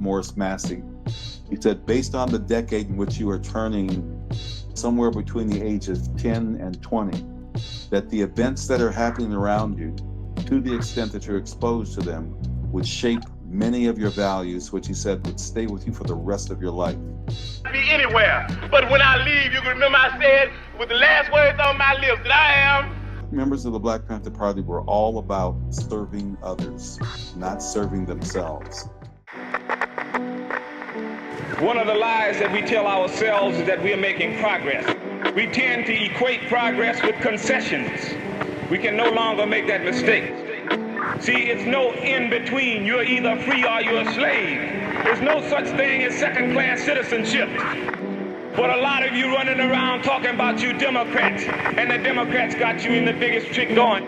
Morris Massey. He said, based on the decade in which you are turning somewhere between the ages of 10 and 20, that the events that are happening around you, to the extent that you're exposed to them, would shape many of your values, which he said would stay with you for the rest of your life. Be anywhere, but when I leave, you can remember I said with the last words on my lips that I am. Members of the Black Panther Party were all about serving others, not serving themselves. One of the lies that we tell ourselves is that we are making progress. We tend to equate progress with concessions. We can no longer make that mistake. See, it's no in-between. You're either free or you're a slave. There's no such thing as second-class citizenship. But a lot of you running around talking about you Democrats, and the Democrats got you in the biggest trick going.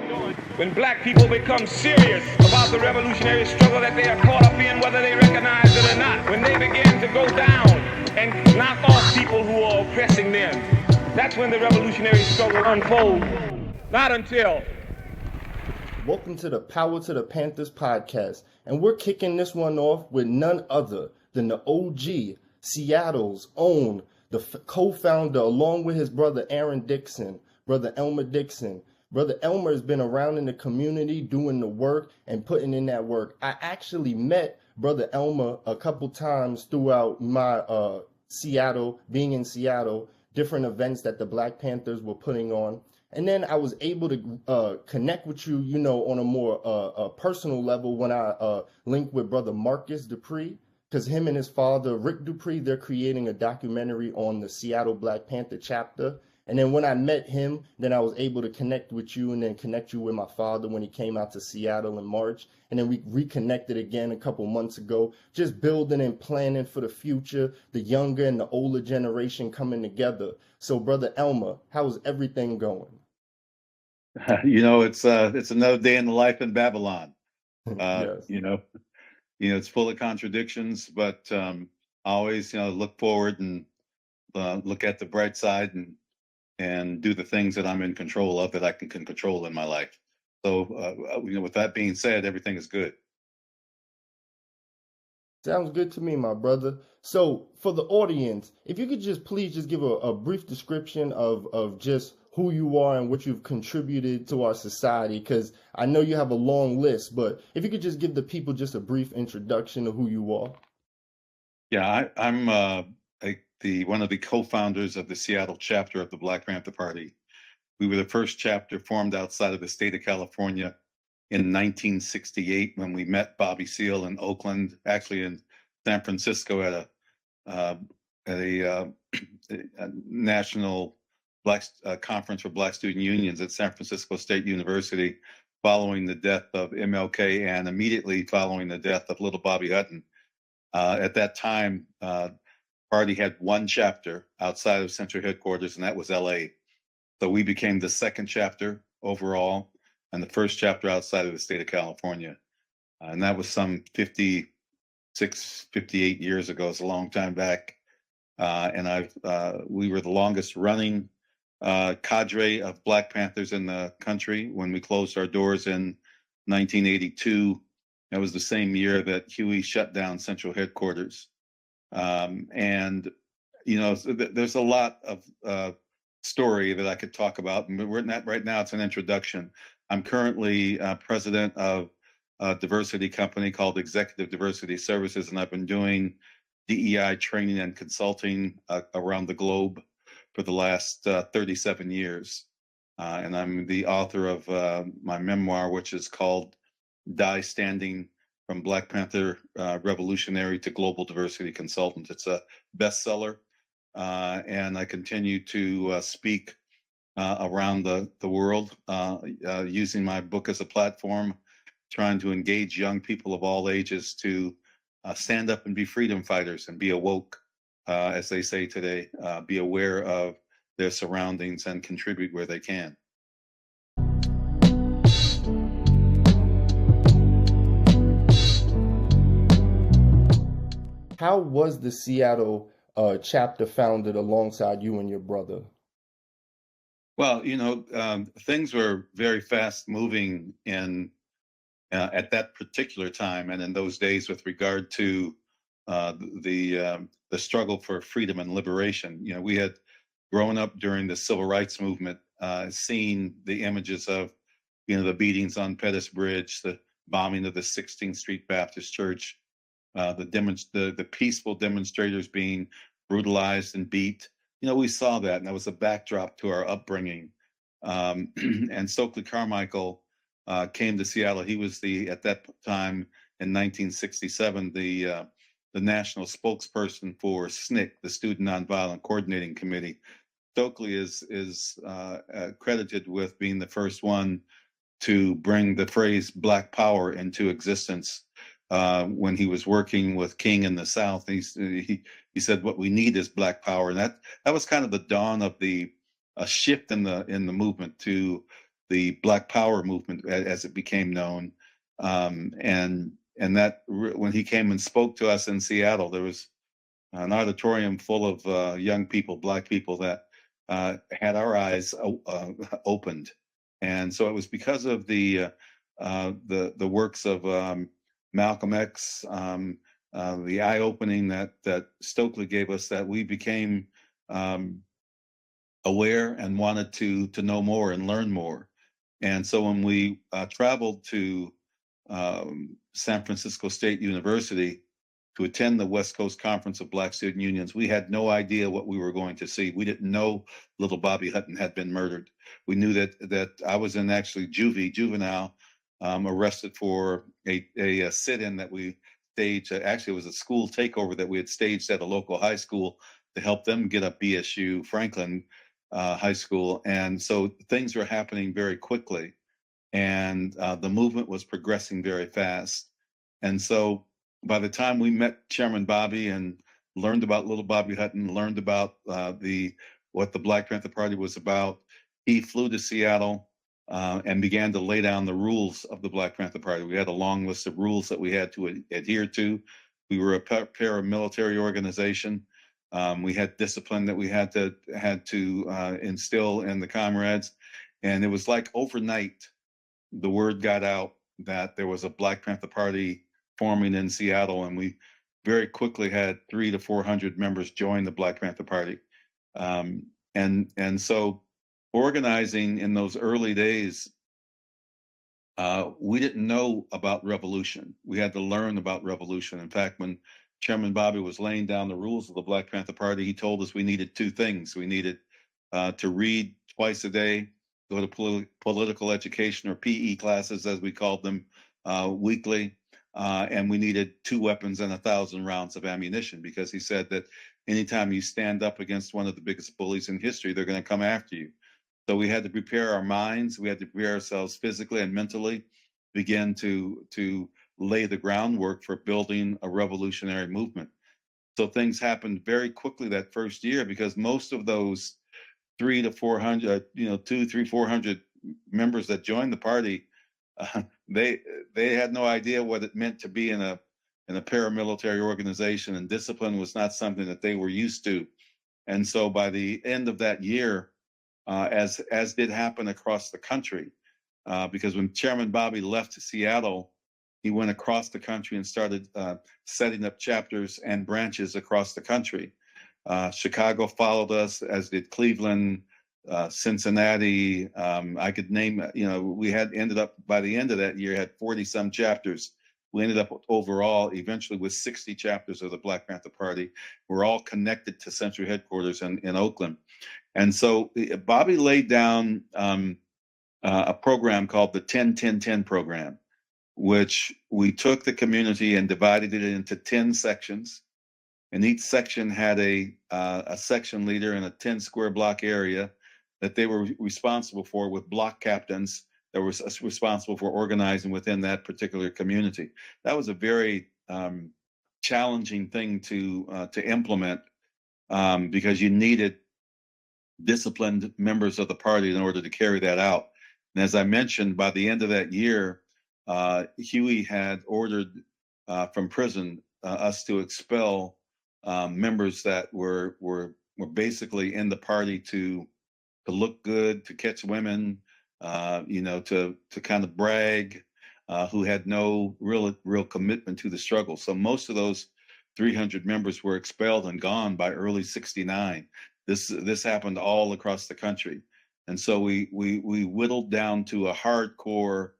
When black people become serious about the revolutionary struggle that they are caught up in, whether they recognize it or not, when they begin to go down and knock off people who are oppressing them, that's when the revolutionary struggle unfolds. Not until. Welcome to the Power to the Panthers podcast, and we're kicking this one off with none other than the OG, Seattle's own, the co-founder, along with his brother Aaron Dixon, brother Elmer Dixon. Brother Elmer has been around in the community doing the work and putting in that work. I actually met brother Elmer a couple times throughout my Seattle, being in Seattle, different events that the Black Panthers were putting on. And then I was able to connect with you, you know, on a more personal level when I linked with brother Marcus Dupree, because him and his father, Rick Dupree, they're creating a documentary on the Seattle Black Panther chapter. And then when I met him, then I was able to connect with you and then connect you with my father when he came out to Seattle in March. And then we reconnected again a couple months ago, just building and planning for the future, the younger and the older generation coming together. So, brother Elmer, how's everything going? You know, it's another day in the life in Babylon. Yes. It's full of contradictions, but I always, look forward and look at the bright side and do the things that I'm in control of, that I can control in my life. So, with that being said, everything is good. Sounds good to me, my brother. So for the audience, if you could please give a brief description of just who you are and what you've contributed to our society, because I know you have a long list, but if you could just give the people just a brief introduction of who you are. Yeah, I'm one of the co-founders of the Seattle chapter of the Black Panther Party. We were the first chapter formed outside of the state of California in 1968 when we met Bobby Seale in Oakland, actually in San Francisco at a national Black conference for Black student unions at San Francisco State University, following the death of MLK and immediately following the death of little Bobby Hutton. At that time, party had one chapter outside of central headquarters, and that was LA. So we became the second chapter overall and the first chapter outside of the state of California. And that was some 56, 58 years ago. It's a long time back. And we were the longest running cadre of Black Panthers in the country when we closed our doors in 1982. That was the same year that Huey shut down central headquarters. There's a lot of story that I could talk about, and we're not right now. It's an introduction. I'm currently president of a diversity company called Executive Diversity Services, and I've been doing DEI training and consulting around the globe for the last 37 years. And I'm the author of my memoir, which is called Die Standing: From Black Panther Revolutionary to Global Diversity Consultant. It's a bestseller, and I continue to speak around the world using my book as a platform, trying to engage young people of all ages to stand up and be freedom fighters and be awoke, as they say today, be aware of their surroundings and contribute where they can. How was the Seattle chapter founded alongside you and your brother? Well, things were very fast moving at that particular time and in those days with regard to the struggle for freedom and liberation. You know, we had grown up during the civil rights movement, seen the images of, you know, the beatings on Pettus Bridge, the bombing of the 16th Street Baptist Church, the peaceful demonstrators being brutalized and beat. You know, we saw that, and that was a backdrop to our upbringing. And Stokely Carmichael came to Seattle. He was at that time in 1967, the national spokesperson for SNCC, the Student Nonviolent Coordinating Committee. Stokely is credited with being the first one to bring the phrase Black Power into existence when he was working with King in the South. He said, "What we need is Black Power," and that was kind of the dawn of a shift in the movement to the Black Power movement as it became known. And that when he came and spoke to us in Seattle, there was an auditorium full of young people, Black people that had our eyes opened. And so it was because of the works of Malcolm X, the eye opening that Stokely gave us, that we became aware and wanted to know more and learn more. And so when we traveled to San Francisco State University to attend the West Coast Conference of Black Student Unions, we had no idea what we were going to see. We didn't know little Bobby Hutton had been murdered. We knew that I was in actually juvenile, arrested for a sit-in that we staged. Actually, it was a school takeover that we had staged at a local high school to help them get up BSU Franklin High School. And so things were happening very quickly, and the movement was progressing very fast. And so by the time we met Chairman Bobby and learned about little Bobby Hutton, learned about what the Black Panther Party was about, he flew to Seattle and began to lay down the rules of the Black Panther Party. We had a long list of rules that we had to adhere to. We were a paramilitary organization. We had discipline that we had to instill in the comrades. And it was like overnight, the word got out that there was a Black Panther Party forming in Seattle, and we very quickly had 300 to 400 members join the Black Panther Party. And so organizing in those early days, we didn't know about revolution. We had to learn about revolution. In fact, when Chairman Bobby was laying down the rules of the Black Panther Party, he told us we needed two things. We needed to read twice a day, go to political education or PE classes, as we called them, weekly, and we needed 2 weapons and 1,000 rounds of ammunition, because he said that anytime you stand up against one of the biggest bullies in history, they're going to come after you. So we had to prepare our minds, we had to prepare ourselves physically and mentally, begin to lay the groundwork for building a revolutionary movement. So things happened very quickly that first year, because most of those 300 to 400, 400 members that joined the party, they had no idea what it meant to be in a paramilitary organization, and discipline was not something that they were used to. And so by the end of that year, as did happen across the country, because when Chairman Bobby left Seattle, he went across the country and started setting up chapters and branches across the country. Chicago followed us, as did Cleveland, Cincinnati. I could name, we had ended up by the end of that year, had 40 some chapters. We ended up overall eventually with 60 chapters of the Black Panther Party. We're all connected to central headquarters in Oakland. And so Bobby laid down a program called the 10-10-10 program, which we took the community and divided it into 10 sections. And each section had a section leader in a 10 square block area that they were responsible for, with block captains that were responsible for organizing within that particular community. That was a very challenging thing to implement, because you needed disciplined members of the party in order to carry that out. And as I mentioned, by the end of that year, Huey had ordered from prison us to expel members that were basically in the party to look good, to catch women, to kind of brag, who had no real commitment to the struggle. So most of those 300 members were expelled and gone by early '69. This happened all across the country, and so we whittled down to a hardcore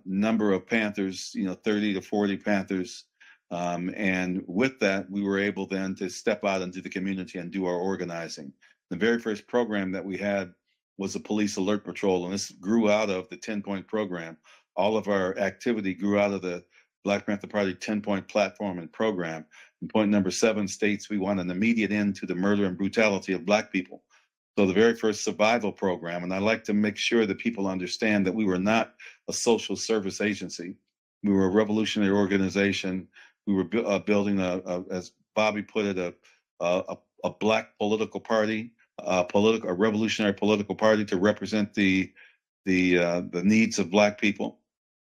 number of Panthers, 30 to 40 Panthers, and with that, we were able then to step out into the community and do our organizing. The very first program that we had was a police alert patrol, and this grew out of the 10-point program. All of our activity grew out of the Black Panther Party 10-point platform and program. And point number 7 states we want an immediate end to the murder and brutality of Black people. So the very first survival program, and I like to make sure that people understand that we were not a social service agency. We were a revolutionary organization. We were building as Bobby put it, a Black political party, a revolutionary political party to represent the needs of Black people.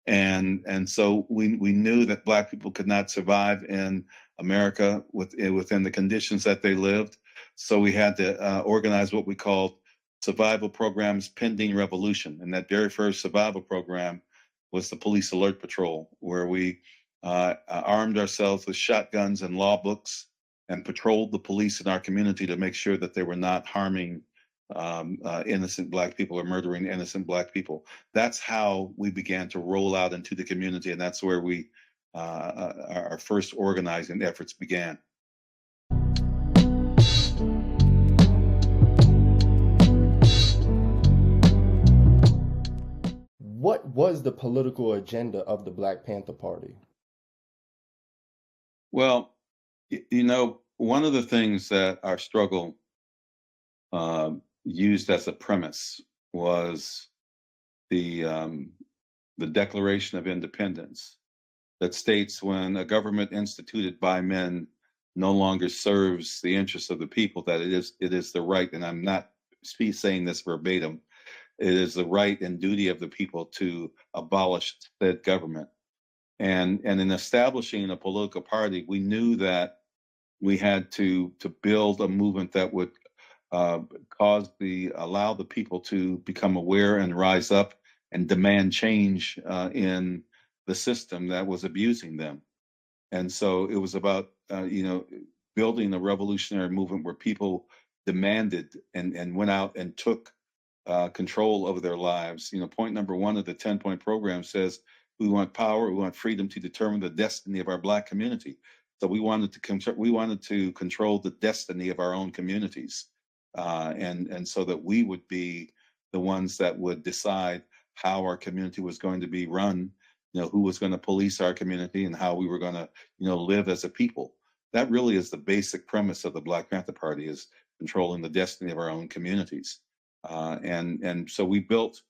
And so we knew that Black people could not survive in America within the conditions that they lived. So we had to organize what we called survival programs pending revolution. And that very first survival program was the Police Alert Patrol, where we armed ourselves with shotguns and law books and patrolled the police in our community to make sure that they were not harming innocent Black people or murdering innocent Black people. That's how we began to roll out into the community, and that's where our first organizing efforts began. What was the political agenda of the Black Panther Party? Well, one of the things that our struggle used as a premise was the Declaration of Independence that states when a government instituted by men no longer serves the interests of the people, that it is the right, and I'm not saying this verbatim, it is the right and duty of the people to abolish said government. And in establishing a political party, we knew that we had to build a movement that would allow the people to become aware and rise up and demand change in the system that was abusing them. And so it was about building a revolutionary movement where people demanded and went out and took control over their lives. Point number 1 of the 10-point program says we want power, we want freedom to determine the destiny of our Black community. So we wanted to control the destiny of our own communities, and so that we would be the ones that would decide how our community was going to be run, who was going to police our community, and how we were going to live as a people. That really is the basic premise of the Black Panther Party, is controlling the destiny of our own communities. And so we built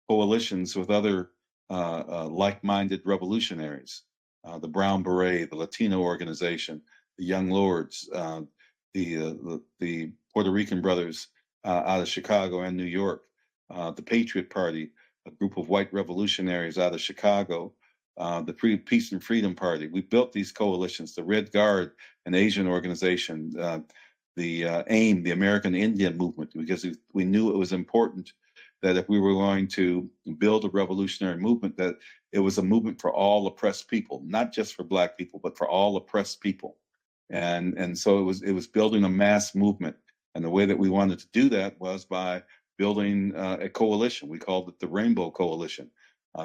coalitions with other like-minded revolutionaries, the Brown Beret, the Latino organization, the Young Lords, the Puerto Rican Brothers out of Chicago and New York, the Patriot Party, a group of white revolutionaries out of Chicago, the Peace and Freedom Party. We built these coalitions, the Red Guard, an Asian organization, the AIM, the American Indian Movement, because we knew it was important that if we were going to build a revolutionary movement, that it was a movement for all oppressed people, not just for Black people, but for all oppressed people. And so it was building a mass movement. And the way that we wanted to do that was by building a coalition. We called it the Rainbow Coalition.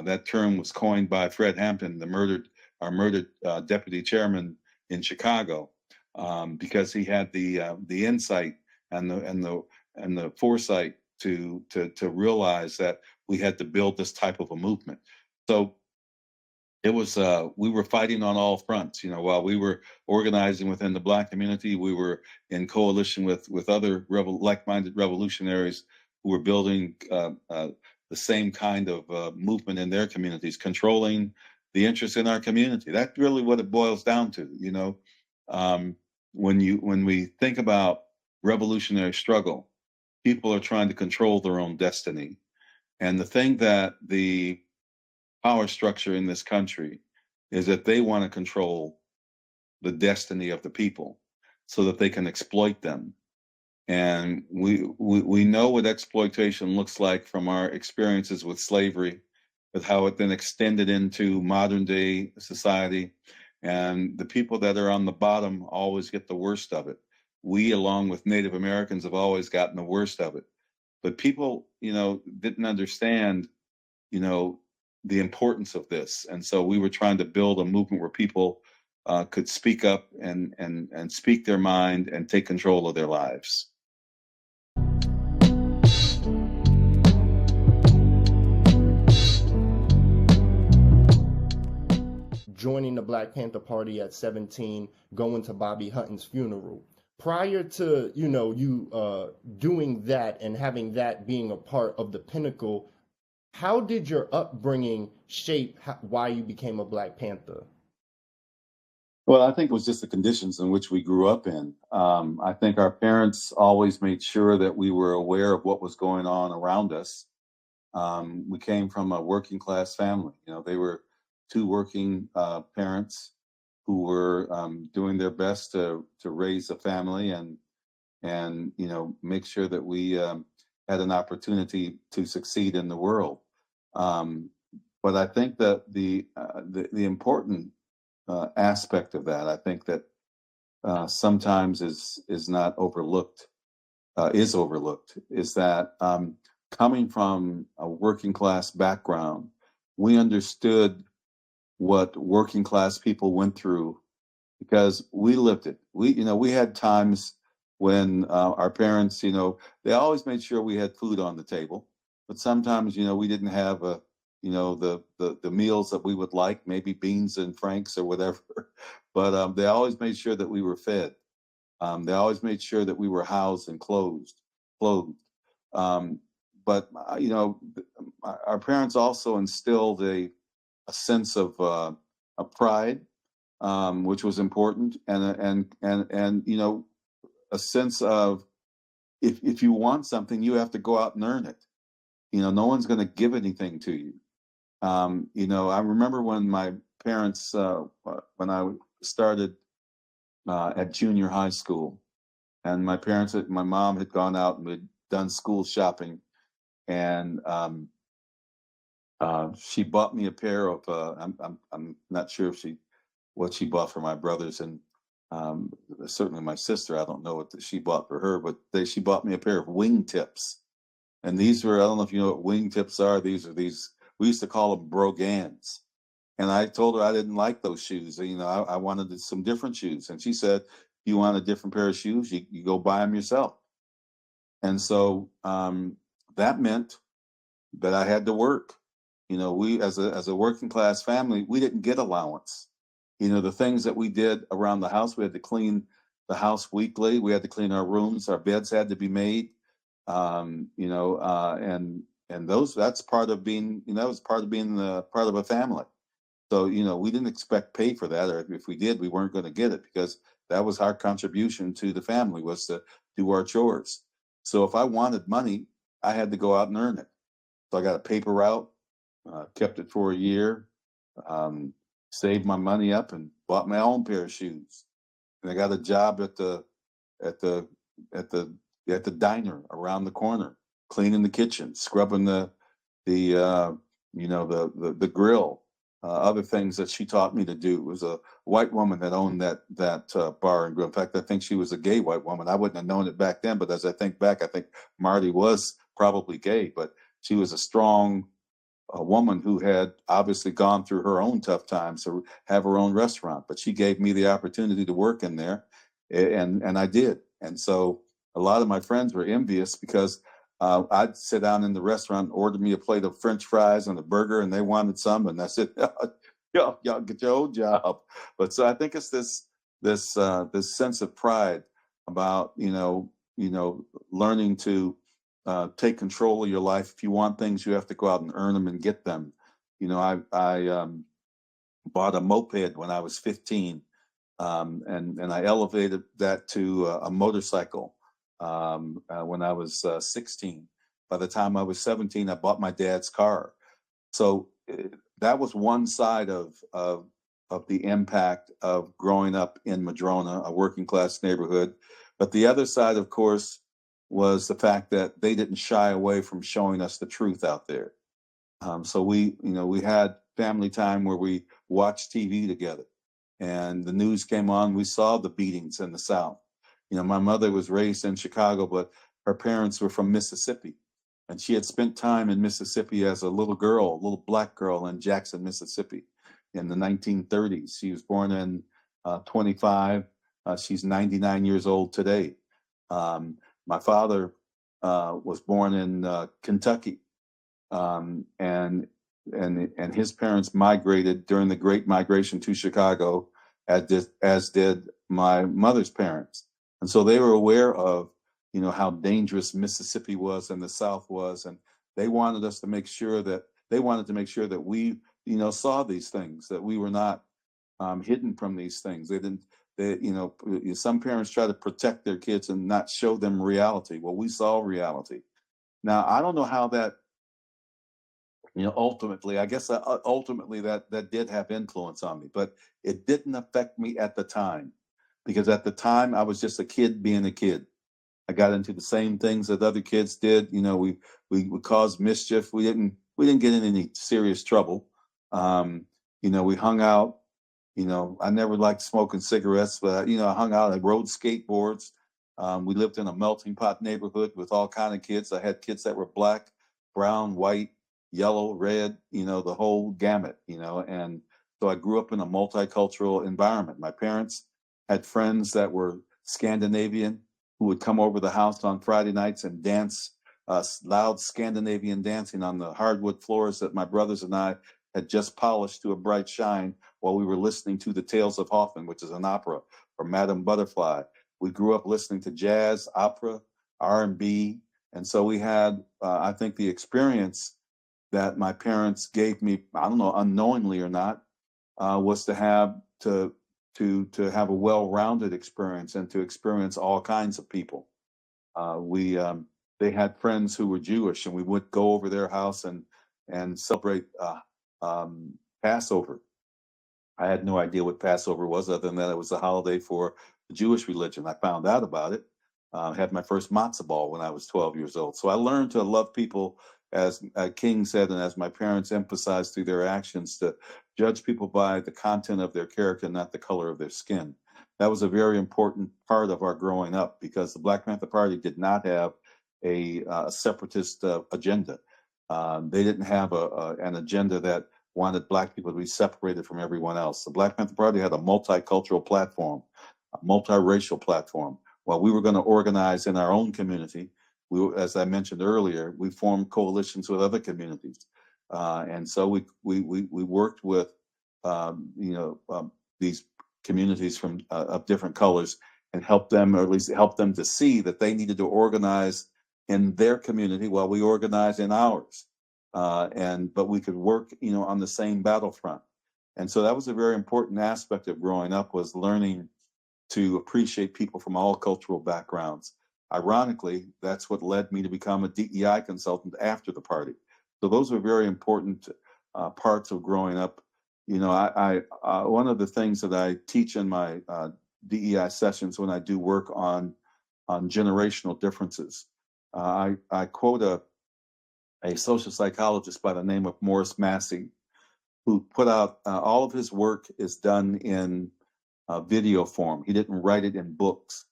That term was coined by Fred Hampton, our murdered deputy chairman in Chicago, because he had the insight and the foresight to realize that we had to build this type of a movement. So it was we were fighting on all fronts. While we were organizing within the Black community, we were in coalition with other like-minded revolutionaries who were building the same kind of movement in their communities, controlling the interests in our community. That's really what it boils down to. When we think about revolutionary struggle, people are trying to control their own destiny. And the thing that the power structure in this country is that they want to control the destiny of the people so that they can exploit them. And we know what exploitation looks like from our experiences with slavery, with how it then extended into modern day society. And the people that are on the bottom always get the worst of it. We, along with Native Americans, have always gotten the worst of it. But people, didn't understand, the importance of this. And so we were trying to build a movement where people could speak up and speak their mind and take control of their lives. Joining the Black Panther Party at 17, going to Bobby Hutton's funeral. Prior to, you doing that and having that being a part of the pinnacle, how did your upbringing shape why you became a Black Panther? Well, I think it was just the conditions in which we grew up in. I think our parents always made sure that we were aware of what was going on around us. We came from a working class family. They were two working parents who were doing their best to raise a family and make sure that we had an opportunity to succeed in the world. But I think that the important aspect of that, I think that sometimes is not overlooked, is overlooked, is that coming from a working class background, we understood what working class people went through because we lived it. We had times when our parents, they always made sure we had food on the table, but sometimes, we didn't have the meals that we would like, maybe beans and franks or whatever, but they always made sure that we were fed. They always made sure that we were housed and clothed. But our parents also instilled a sense of pride, which was important, and a sense of if you want something, you have to go out and earn it. No one's going to give anything to you. I remember when my parents, when I started at junior high school, and my mom had gone out and had done school shopping, and she bought me a pair of. I'm not sure what she bought for my brothers, and certainly my sister. I don't know what she bought for her, but she bought me a pair of wingtips, and these were, I don't know if you know what wingtips are. These we used to call them brogans. And I told her I didn't like those shoes. I wanted some different shoes. And she said, you want a different pair of shoes? You go buy them yourself. And so that meant that I had to work. We, as a working class family, we didn't get allowance. The things that we did around the house, we had to clean the house weekly. We had to clean our rooms. Our beds had to be made. And that's part of being, that was part of being part of a family. So, we didn't expect pay for that, or if we did, we weren't going to get it because that was our contribution to the family, was to do our chores. So if I wanted money, I had to go out and earn it. So I got a paper route, kept it for a year, saved my money up and bought my own pair of shoes. And I got a job at the diner around the corner, cleaning the kitchen, scrubbing the grill, other things that she taught me to do. It was a white woman that owned that bar and grill. In fact, I think she was a gay white woman. I wouldn't have known it back then, but as I think back, I think Marty was probably gay, but she was a strong woman who had obviously gone through her own tough times to have her own restaurant. But she gave me the opportunity to work in there, and I did. And so a lot of my friends were envious because I'd sit down in the restaurant and order me a plate of French fries and a burger, and they wanted some, and I said, y'all get your own job. But so I think it's this sense of pride about learning to take control of your life. If you want things, you have to go out and earn them and get them. I bought a moped when I was 15, and I elevated that to a motorcycle when I was 16. By the time I was 17, I bought my dad's car. So that was one side of the impact of growing up in Madrona, a working class neighborhood. But the other side, of course, was the fact that they didn't shy away from showing us the truth out there. So we had family time where we watched TV together, and the news came on. We saw the beatings in the South. You know, my mother was raised in Chicago, but her parents were from Mississippi. And she had spent time in Mississippi as a little girl, a little black girl in Jackson, Mississippi in the 1930s. She was born in 25. She's 99 years old today. My father was born in Kentucky, and his parents migrated during the Great Migration to Chicago, as did my mother's parents. And so they were aware of, you know, how dangerous Mississippi was and the South was, and they wanted us to make sure that we, you know, saw these things, that we were not hidden from these things. Some parents try to protect their kids and not show them reality. Well, we saw reality. Now, I don't know how that, you know, ultimately that did have influence on me, but it didn't affect me at the time, because at the time I was just a kid being a kid. I got into the same things that other kids did. You know, we caused mischief. We didn't get in any serious trouble. You know, we hung out. You know, I never liked smoking cigarettes, but, you know, I hung out. I rode skateboards. We lived in a melting pot neighborhood with all kind of kids. I had kids that were black, brown, white, yellow, red, you know, the whole gamut, you know. And so I grew up in a multicultural environment. My parents had friends that were Scandinavian who would come over the house on Friday nights and dance loud Scandinavian dancing on the hardwood floors that my brothers and I had just polished to a bright shine while we were listening to The Tales of Hoffmann, which is an opera, or Madame Butterfly. We grew up listening to jazz, opera, R&B. And so we had, I think, the experience that my parents gave me, I don't know, unknowingly or not, was to have a well-rounded experience and to experience all kinds of people. They had friends who were Jewish, and we would go over their house and celebrate Passover. I had no idea what Passover was, other than that it was a holiday for the Jewish religion. I found out about it. Had my first matzo ball when I was 12 years old. So I learned to love people, as King said, and as my parents emphasized through their actions, to judge people by the content of their character, not the color of their skin. That was a very important part of our growing up, because the Black Panther Party did not have a separatist agenda. They didn't have an agenda that wanted Black people to be separated from everyone else. The Black Panther Party had a multicultural platform, a multiracial platform. While we were going to organize in our own community, as I mentioned earlier, we formed coalitions with other communities. And so we worked with these communities from of different colors, and helped them, or at least help them to see that they needed to organize in their community while we organized in ours. But we could work, on the same battlefront. And so that was a very important aspect of growing up, was learning to appreciate people from all cultural backgrounds. Ironically, that's what led me to become a DEI consultant after the party. So those were very important parts of growing up. I one of the things that I teach in my DEI sessions when I do work on generational differences, I quote a social psychologist by the name of Morris Massey, who put out all of his work is done in video form. He didn't write it in books.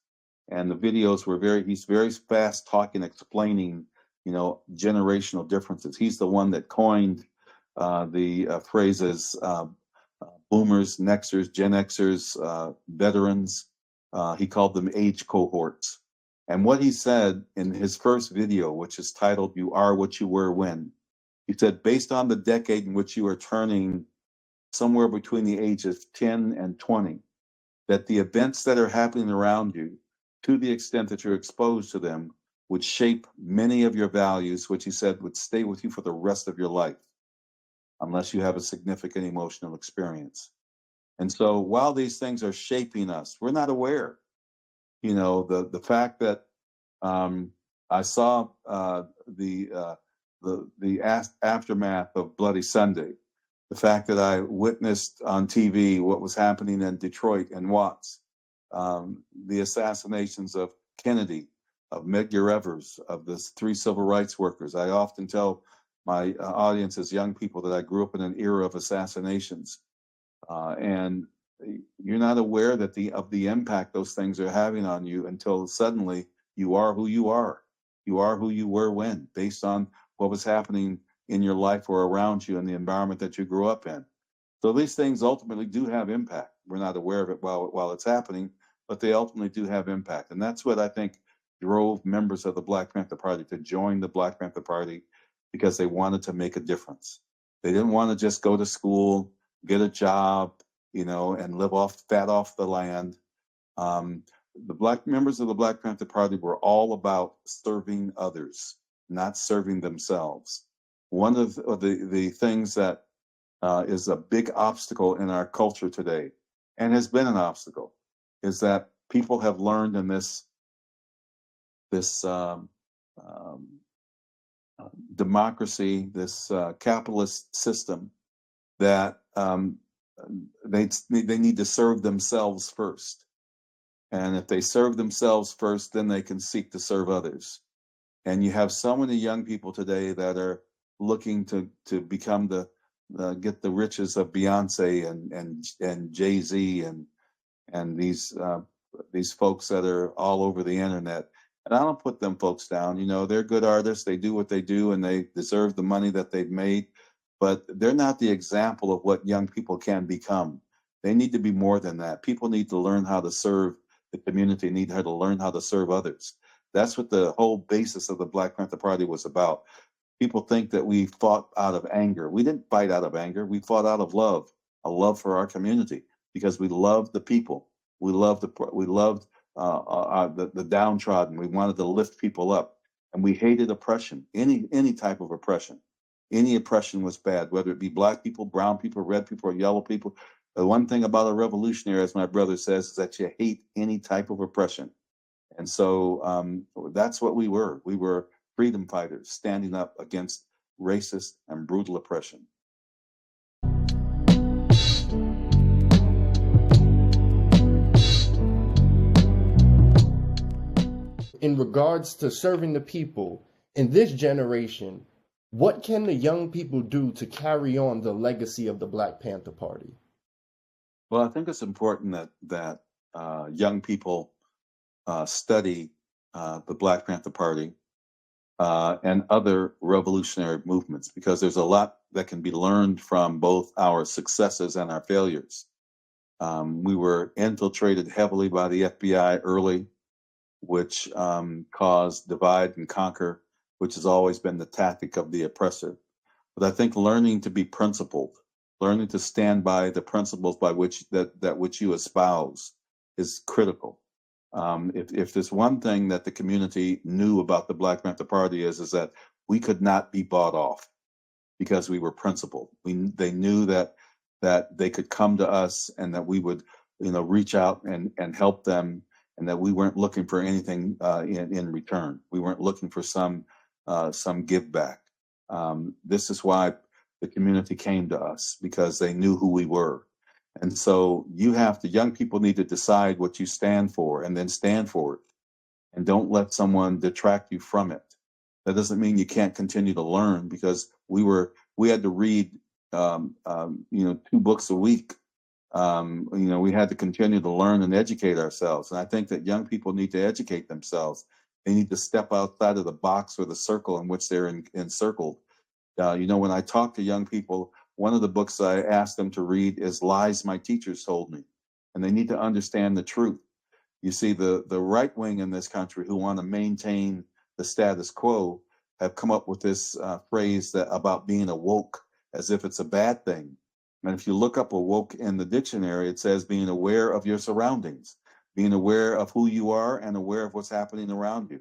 And the videos were he's very fast talking, explaining, generational differences. He's the one that coined the phrases boomers, Nexers, Gen Xers, veterans. He called them age cohorts. And what he said in his first video, which is titled, "You Are What You Were When," he said, based on the decade in which you are turning somewhere between the ages of 10 and 20, that the events that are happening around you, to the extent that you're exposed to them, would shape many of your values, which he said would stay with you for the rest of your life, unless you have a significant emotional experience. And so while these things are shaping us, we're not aware. The fact that I saw the aftermath of Bloody Sunday, the fact that I witnessed on TV what was happening in Detroit and Watts, the assassinations of Kennedy, of Medgar Evers, of the 3 civil rights workers. I often tell my audience as young people that I grew up in an era of assassinations. And you're not aware that of the impact those things are having on you until suddenly you are who you are. You are who you were when, based on what was happening in your life or around you in the environment that you grew up in. So these things ultimately do have impact. We're not aware of it while it's happening, but they ultimately do have impact. And that's what I think drove members of the Black Panther Party to join the Black Panther Party, because they wanted to make a difference. They didn't want to just go to school, get a job, and live fat off the land. The Black members of the Black Panther Party were all about serving others, not serving themselves. One of the things that is a big obstacle in our culture today, and has been an obstacle, is that people have learned in this democracy, this capitalist system, that they need to serve themselves first. And if they serve themselves first, then they can seek to serve others. And you have so many young people today that are looking to become get the riches of Beyonce and Jay-Z and these folks that are all over the internet. And I don't put them folks down. They're good artists. They do what they do, and they deserve the money that they've made. But they're not the example of what young people can become. They need to be more than that. People need to learn how to serve the community, need how to learn how to serve others. That's what the whole basis of the Black Panther Party was about. People think that we fought out of anger. We didn't fight out of anger. We fought out of love, a love for our community, because we loved the people. We loved the downtrodden. We wanted to lift people up, and we hated oppression, any type of oppression. Any oppression was bad, whether it be Black people, brown people, red people, or yellow people. The one thing about a revolutionary, as my brother says, is that you hate any type of oppression. And so that's what we were. We were freedom fighters standing up against racist and brutal oppression. In regards to serving the people in this generation, what can the young people do to carry on the legacy of the Black Panther Party? Well, I think it's important that young people study the Black Panther Party and other revolutionary movements, because there's a lot that can be learned from both our successes and our failures. We were infiltrated heavily by the FBI early, which caused divide and conquer, which has always been the tactic of the oppressor. But I think learning to be principled, learning to stand by the principles by which which you espouse is critical. If there's one thing that the community knew about the Black Panther Party is that we could not be bought off, because we were principled. They knew that they could come to us and that we would reach out and help them, and that we weren't looking for anything in return. We weren't looking for some give back. This is why the community came to us, because they knew who we were. And so young people need to decide what you stand for, and then stand for it. And don't let someone detract you from it. That doesn't mean you can't continue to learn, because we had to read 2 books a week. We had to continue to learn and educate ourselves. And I think that young people need to educate themselves. They need to step outside of the box or the circle in which they're encircled. When I talk to young people, one of the books I ask them to read is Lies My Teachers Told Me. And they need to understand the truth. You see, the right wing in this country, who want to maintain the status quo, have come up with this phrase about being a woke, as if it's a bad thing. And if you look up a woke in the dictionary, it says being aware of your surroundings, being aware of who you are and aware of what's happening around you.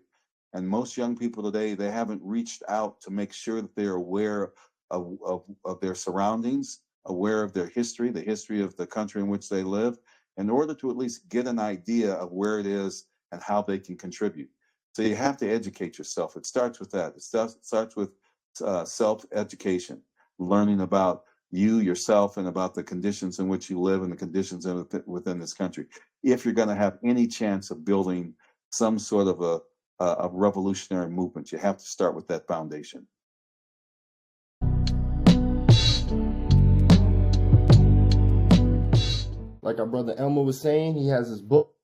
And most young people today, they haven't reached out to make sure that they're aware of their surroundings, aware of their history, the history of the country in which they live, in order to at least get an idea of where it is and how they can contribute. So you have to educate yourself. It starts with that. It starts with self-education, learning about yourself, and about the conditions in which you live and the conditions within this country. If you're going to have any chance of building some sort of a revolutionary movement, you have to start with that foundation. Like our brother Elmer was saying, he has his book,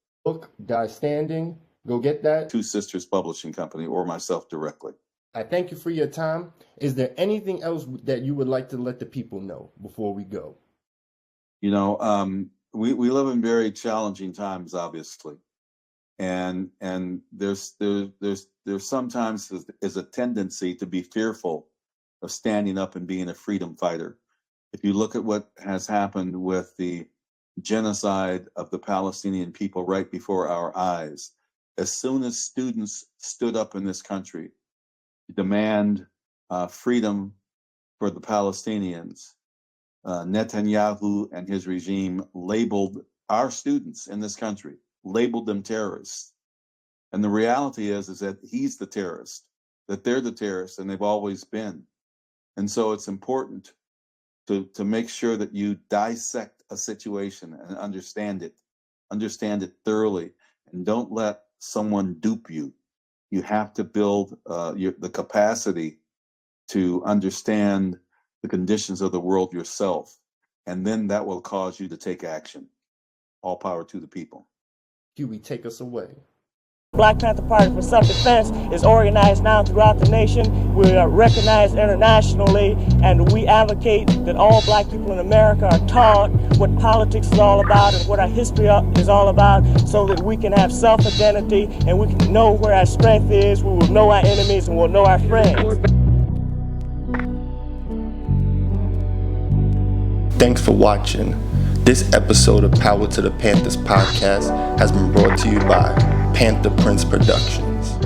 Guy Standing. Go get that. Two Sisters Publishing Company or myself directly. I thank you for your time. Is there anything else that you would like to let the people know before we go? You know, we live in very challenging times, obviously, and there's sometimes is a tendency to be fearful of standing up and being a freedom fighter. If you look at what has happened with the genocide of the Palestinian people right before our eyes, as soon as students stood up in this country to demand freedom for the Palestinians, Netanyahu and his regime labeled our students in this country, labeled them terrorists. And the reality is that he's the terrorist, that they're the terrorists, and they've always been. And so it's important to make sure that you dissect a situation and understand it thoroughly, and don't let someone dupe you. You have to build the capacity to understand the conditions of the world yourself, and then that will cause you to take action. All power to the people. Huey, take us away. Black Panther Party for Self-Defense is organized now throughout the nation. We are recognized internationally, and we advocate that all black people in America are taught what politics is all about and what our history is all about, so that we can have self-identity and we can know where our strength is, we will know our enemies, and we'll know our friends. Thanks for watching. This episode of Power to the Panthers podcast has been brought to you by Panther Prince Productions.